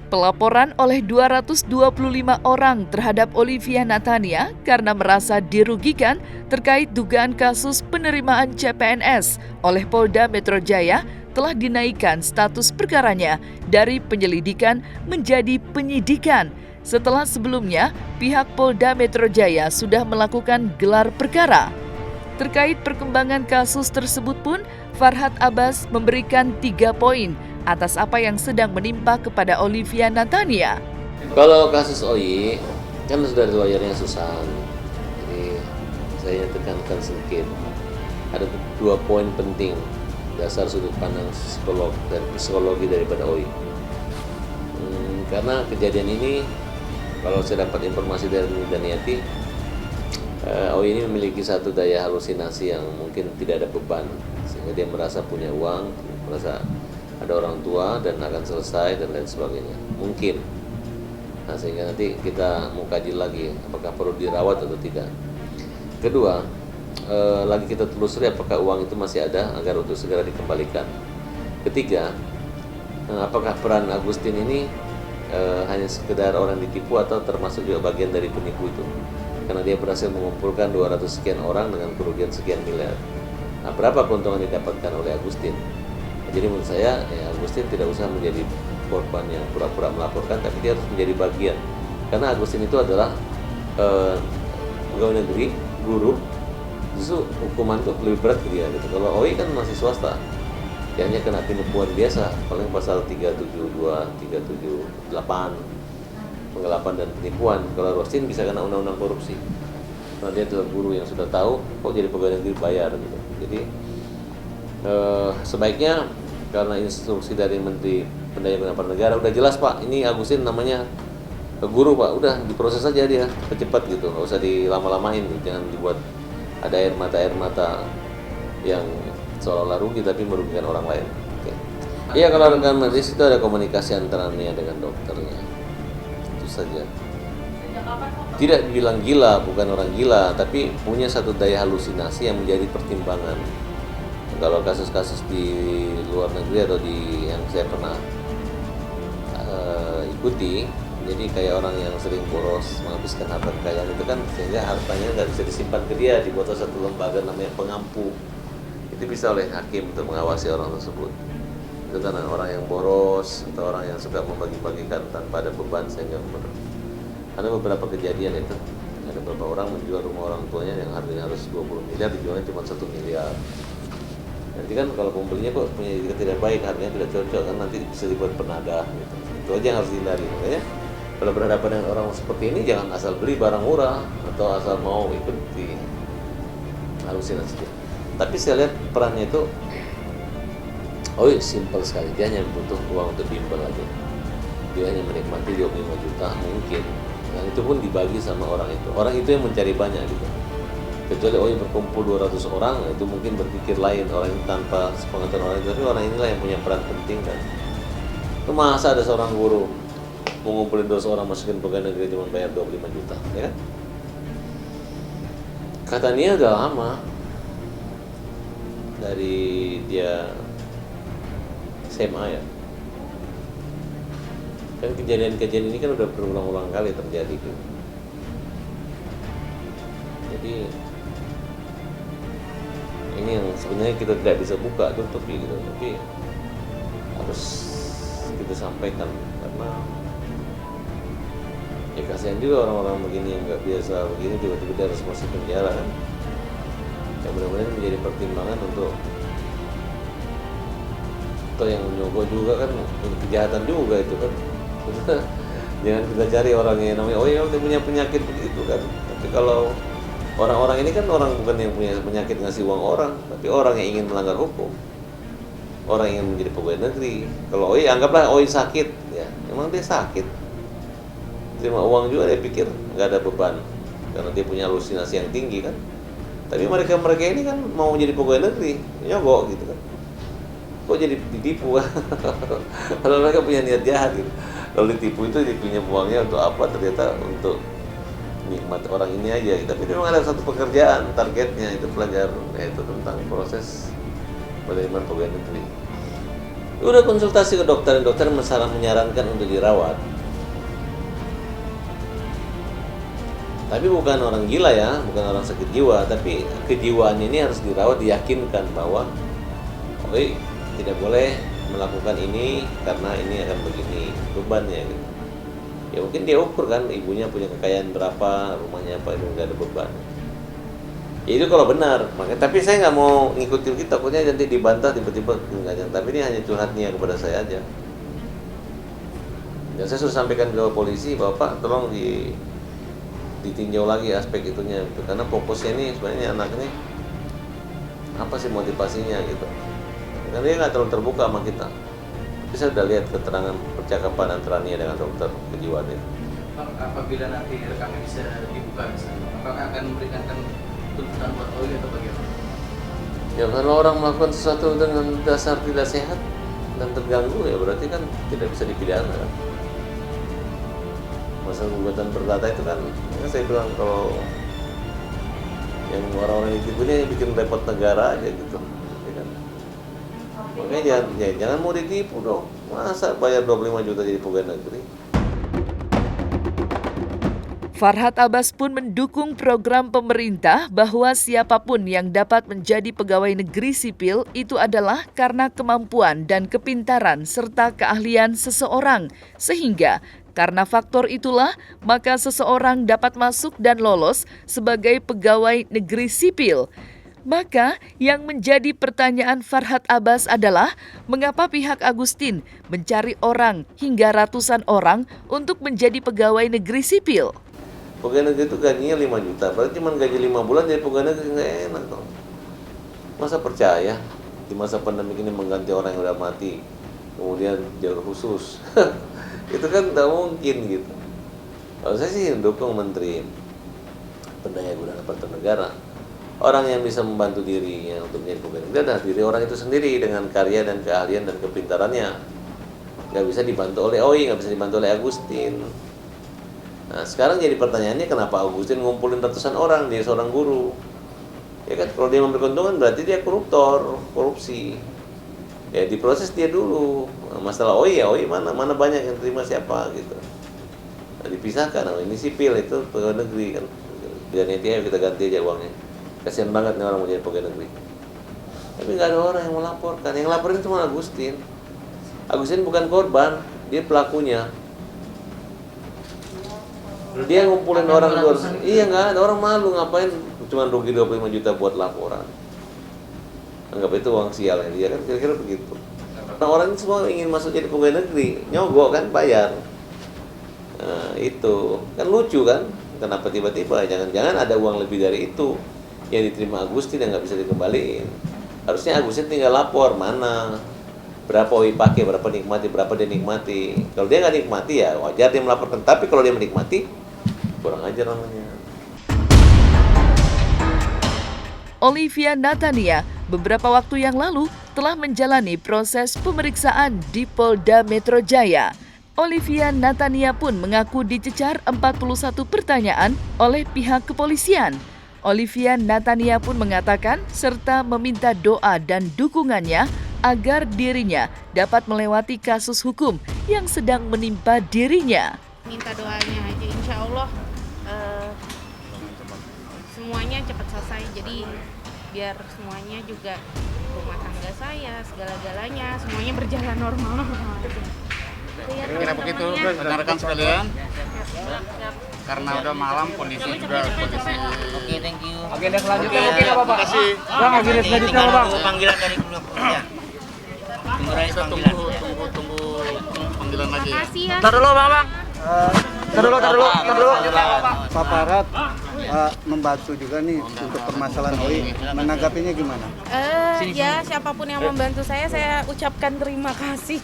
Pelaporan oleh 225 orang terhadap Olivia Natania karena merasa dirugikan terkait dugaan kasus penerimaan CPNS oleh Polda Metro Jaya telah dinaikkan status perkaranya dari penyelidikan menjadi penyidikan. Setelah sebelumnya, pihak Polda Metro Jaya sudah melakukan gelar perkara. Terkait perkembangan kasus tersebut pun, Farhad Abbas memberikan 3 poin atas apa yang sedang menimpa kepada Olivia Natania. Kalau kasus OI, kan sudah ada lawyernya Susan. Jadi saya tekankan sedikit. Ada 2 poin penting dasar sudut pandang psikolog dan psikologi daripada OI. Karena kejadian ini, kalau saya dapat informasi dari Daniati, OI ini memiliki satu daya halusinasi yang mungkin tidak ada beban, sehingga dia merasa punya uang, merasa ada orang tua dan akan selesai dan lain sebagainya. Mungkin. Nah, sehingga nanti kita mau kaji lagi apakah perlu dirawat atau tidak. Kedua, lagi kita telusuri apakah uang itu masih ada agar untuk segera dikembalikan. Ketiga, apakah peran Agustin ini hanya sekedar orang ditipu atau termasuk juga bagian dari penipu itu. Karena dia berhasil mengumpulkan 200 sekian orang dengan kerugian sekian miliar. Nah, berapa keuntungan didapatkan oleh Agustin? Jadi menurut saya, Agustin tidak usah menjadi korban yang pura-pura melaporkan, tapi dia harus menjadi bagian. Karena Agustin itu adalah pegawai negeri, guru, justru hukuman itu lebih berat ke dia. Gitu. Kalau OI kan masih swasta, dia hanya kena penipuan biasa, paling pasal 372, 378, penggelapan dan penipuan. Kalau Agustin bisa kena undang-undang korupsi. Karena dia adalah guru yang sudah tahu, kok jadi pegawai negeri bayar gitu. Jadi sebaiknya karena instruksi dari Menteri Pendayaan Negara udah jelas Pak, ini Agustin namanya guru Pak, udah diproses saja dia cepat gitu, nggak usah dilama-lamain, jangan dibuat ada air mata yang seolah-olah rugi tapi merugikan orang lain. Iya, kalau rekan medis itu ada komunikasi antaranya dengan dokternya, itu saja. Tidak dibilang gila, bukan orang gila, tapi punya satu daya halusinasi yang menjadi pertimbangan. Kalau kasus-kasus di luar negeri atau di yang saya pernah ikuti, jadi kayak orang yang sering boros menghabiskan harta kekayaan itu kan, sehingga hartanya nggak bisa disimpan ke dia, dibuat satu lembaga namanya pengampu. Itu bisa oleh hakim untuk mengawasi orang tersebut. Itu kan orang yang boros atau orang yang suka membagi-bagikan tanpa ada beban, sehingga ada beberapa kejadian itu. Ada beberapa orang menjual rumah orang tuanya yang harganya harus 20 miliar, dijualnya cuma 1 miliar. Nanti kan kalau pembelinya kok punya etikat tidak baik, harganya tidak cocok, kan nanti bisa dibuat penadah gitu. Itu aja yang harus dihindari. Makanya kalau berhadapan dengan orang seperti ini, jangan asal beli barang murah atau asal mau ikut di halusinasi. Tapi saya lihat perannya itu simple sekali, dia hanya butuh uang untuk bimbel aja. Dia hanya menikmati 25 juta mungkin, dan itu pun dibagi sama orang itu. Orang itu yang mencari banyak gitu. Kecuali berkumpul 200 orang, itu mungkin berpikir lain, orang ini tanpa sepengetahuan orang itu, tapi orang inilah yang punya peran penting. Dan itu masa ada seorang guru mengumpulin 200 orang masukin pegawai negeri cuma bayar 25 juta, ya kan? Katanya udah lama dari dia SMA ya. Kan kejadian-kejadian ini kan udah berulang-ulang kali terjadi gitu. Jadi ini yang sebenarnya kita tidak bisa buka tutupi gitu, tapi harus kita sampaikan karena ya kasihan juga orang-orang begini yang nggak biasa begini tiba-tiba dia harus masuk penjara kan. Ya mudah-mudahan menjadi pertimbangan untuk atau yang menyogok juga kan, kejahatan juga itu kan. Jangan kita cari orang yang namanya dia punya penyakit begitu kan. Tapi kalau orang-orang ini kan orang bukan yang punya penyakit ngasih uang orang, tapi orang yang ingin melanggar hukum, orang yang menjadi pegawai negeri. Kalau anggaplah sakit, ya memang dia sakit, terima uang juga dia pikir nggak ada beban karena dia punya halusinasi yang tinggi kan. Tapi mereka ini kan mau jadi pegawai negeri, nyogok gitu kan. Kok jadi ditipu? Kalau mereka punya niat jahat gitu. Kalau ditipu itu dipinjam uangnya untuk apa? Ternyata untuk nikmat orang ini aja. Tapi memang ada satu pekerjaan, targetnya itu pelajar, yaitu tentang proses penerimaan pegawai negeri. Udah konsultasi ke dokter menyarankan untuk dirawat. Tapi bukan orang gila ya, bukan orang sakit jiwa, tapi kejiwaan ini harus dirawat, diyakinkan bahwa tidak boleh melakukan ini karena ini akan begini bebannya gitu. Ya mungkin dia ukur kan, ibunya punya kekayaan berapa, rumahnya apa, itu nggak ada beban. Ya itu kalau benar, makanya. Tapi saya nggak mau ngikutin kita, takutnya nanti dibantah tiba-tiba enggak. Tapi ini hanya curhatnya kepada saya aja. Dan saya sudah sampaikan ke polisi, Bapak tolong ditinjau lagi aspek itunya gitu. Karena fokusnya ini sebenarnya anak ini apa sih motivasinya gitu. Karena dia nggak terlalu terbuka sama kita. Tapi saya sudah lihat keterangan percakapan antara dia dengan dokter kejiwaan itu. Apabila nanti rekaman bisa dibuka misalnya, apakah akan memberikan tuntutan buat OI atau bagaimana? Ya kalau orang melakukan sesuatu dengan dasar tidak sehat dan terganggu, ya berarti kan tidak bisa dipidana kan. Masalah gugatan perdata itu kan saya bilang kalau yang orang-orang itu ini bikin repot negara aja gitu ya kan? Makanya jangan mau ditipu dong, masa bayar 25 juta jadi pegawai negeri. Farhad Abbas pun mendukung program pemerintah bahwa siapapun yang dapat menjadi pegawai negeri sipil itu adalah karena kemampuan dan kepintaran serta keahlian seseorang, sehingga karena faktor itulah, maka seseorang dapat masuk dan lolos sebagai pegawai negeri sipil. Maka yang menjadi pertanyaan Farhad Abbas adalah mengapa pihak Agustin mencari orang hingga ratusan orang untuk menjadi pegawai negeri sipil. Pegawai negeri itu gajinya 5 juta, berarti cuma gaji 5 bulan jadi pegawai negeri, nggak enak dong. Masa percaya di masa pandemi ini mengganti orang yang udah mati, kemudian jalur khusus. Itu kan tidak mungkin gitu. Kalau saya sih mendukung Menteri Pendayagunaan Aparatur Negara. Orang yang bisa membantu dirinya untuk menjadi pegawai negeri adalah diri orang itu sendiri dengan karya dan keahlian dan kepintarannya. Nggak bisa dibantu oleh OI, nggak bisa dibantu oleh Agustin. Nah sekarang jadi pertanyaannya, kenapa Agustin ngumpulin ratusan orang, dia seorang guru? Ya kan, kalau dia memberi keuntungan berarti dia korupsi. Ya diproses dia dulu. Masalah OI ya OI mana banyak yang terima siapa gitu. Nah, dipisahkan. Oh, ini sipil, itu pegawai negeri kan. Dan itu ya kita ganti aja uangnya. Kasian banget nih orang mau jadi pegawai negeri. Tapi nggak ada orang yang mau laporkan. Yang laporin cuma Agustin. Agustin bukan korban, dia pelakunya. Dia ngumpulin orang luar. Iya nggak ada, orang malu ngapain cuma rugi 25 juta buat laporan. Anggap itu uang sialnya dia kan, kira-kira begitu. Nah orang ini semua ingin masuk jadi pegawai negeri, nyogok kan, bayar. Nah, itu kan lucu kan, kenapa tiba-tiba jangan-jangan ada uang lebih dari itu yang diterima Agustin yang nggak bisa dikembaliin. Harusnya Agustin tinggal lapor mana, berapa OI pakai, berapa nikmati, berapa dia nikmati. Kalau dia nggak nikmati ya wajar dia melaporkan, tapi kalau dia menikmati kurang ajar namanya. Olivia Natania beberapa waktu yang lalu telah menjalani proses pemeriksaan di Polda Metro Jaya. Olivia Natania pun mengaku dicecar 41 pertanyaan oleh pihak kepolisian. Olivia Natania pun mengatakan serta meminta doa dan dukungannya agar dirinya dapat melewati kasus hukum yang sedang menimpa dirinya. Minta doanya aja, insya Allah semuanya cepat selesai, jadi biar semuanya juga rumah tangga saya, segala-galanya semuanya berjalan normal. Kira begitu rekan-rekan sekalian. Karena udah malam, kondisi juga kondisi. Oke, thank you. Agenda selanjutnya mungkin apa Pak? Terima kasih. Bang, agenda selanjutnya apa Bang? Panggilan dari kepolisian. Kita tunggu panggilan lagi. Makasih ya. Tar dulu Bang. Tar dulu. Pak Farhad membantu juga nih untuk permasalahan OI. Menanggapinya gimana? Ya siapapun yang membantu saya ucapkan terima kasih.